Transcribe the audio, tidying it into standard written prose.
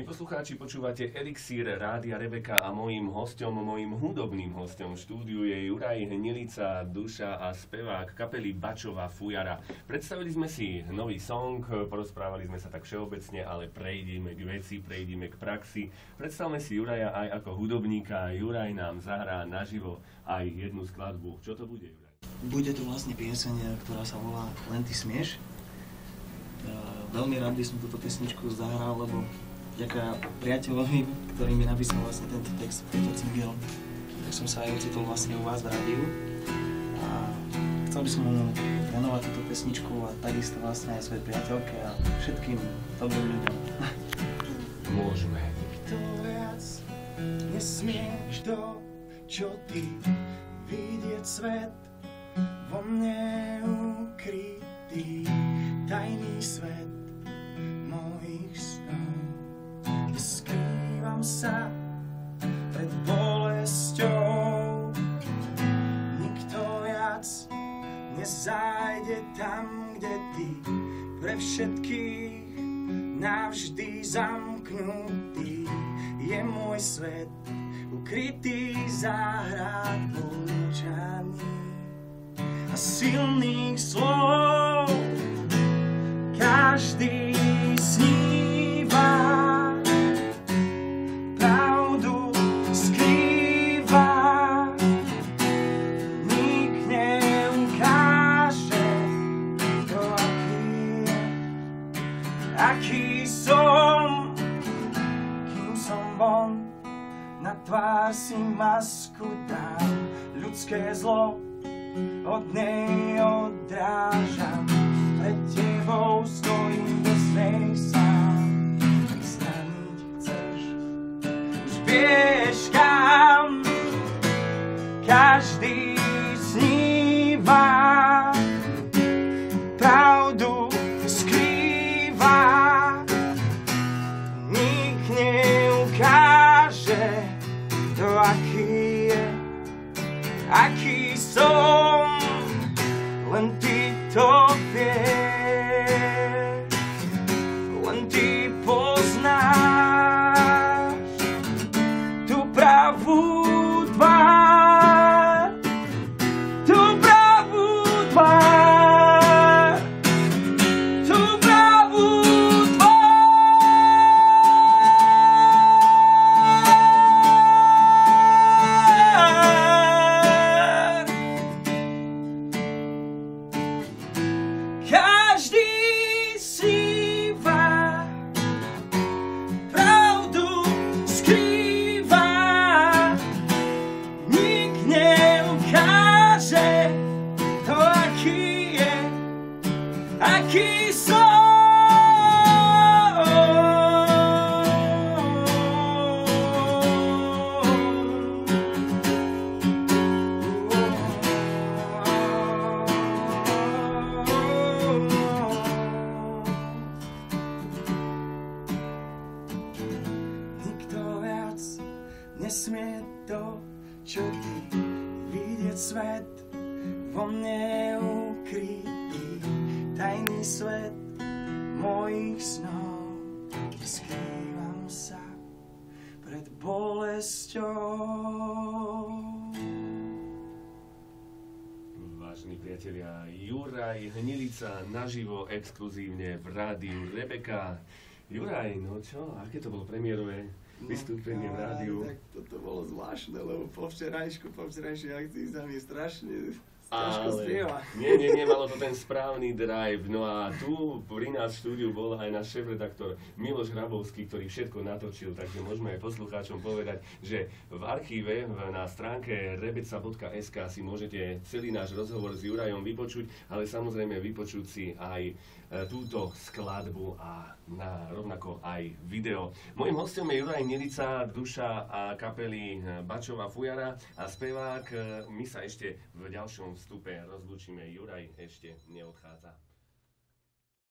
poslucháči, počúvate Elixír Rádia Rebeka a mojím hudobným hosťom v štúdiu je Juraj Hnilica, duša a spevák kapely Bačová fujara. Predstavili sme si nový song, porozprávali sme sa tak všeobecne, ale prejdime k veci, prejdime k praxi. Predstavme si Juraja aj ako hudobníka. Juraj nám zahrá naživo aj jednu skladbu. Čo to bude, Juraj? Bude to vlastne pieseň, ktorá sa volá Len ty smieš. Veľmi rád by som túto pesničku zahral, lebo vďaka priateľovi, ktorý mi napísal vlastne tento text, tento single, tak som sa aj ocitol vlastne u vás v rádiu. A chcel by som mu venovať túto pesničku a takisto vlastne aj svojej priateľke a všetkým dobrým ľuďom. Môžeme. Nikto viac nesmieš to, čo ty, vidieť svet vo mne ukrytý, tajný svet mojich snov. Skrývam sa pred bolesťou, nikto viac nezájde tam, kde ty, pre všetkých navždy zamknutý je môj svet, ukrytý záhrad mlčaní a silných slov. Každý sníva, pravdu skrýva, nik neukáže to, aký som, kým som von, na tvár si masku dám, ľudské zlo od nej odrážam, pred tebou stojím bez nej sám. Staniť chceš, už vieš kam, každý sníva, pravdu skrýva, nik neukáže to, aký je, aký som, len ty to vieš, len ty poznáš tú pravú tvár, tú pravú tvár, tú pravú každý sníva, pravdu skrýva, nik neukáže to, aký je, aký som. Nesmie to, čo ty, vidieť svet vo mne ukrytý, tajný svet mojich snov. Skrývam sa pred bolesťou. Vážení priatelia, Juraj Hnilica naživo, exkluzívne v rádiu Rebeka. Juraj, no čo, aké to bolo premiérové vystúpenie v rádiu? Tak toto bolo zvláštne, lebo po včerajšej akcii sa mi strašne spieva. Nie, malo to ten správny drive. No a tu pri nás v štúdiu bol aj náš šéfredaktor Miloš Hrabovský, ktorý všetko natočil, takže môžeme aj poslucháčom povedať, že v archíve na stránke rebeca.sk si môžete celý náš rozhovor s Jurajom vypočuť, ale samozrejme vypočuť si aj túto skladbu a rovnako aj video. Mojím hostom je Juraj Hnilica, duša a kapely Bačová fujara a spevák. My sa ešte v ďalšom vstupe rozlúčime. Juraj ešte neodchádza.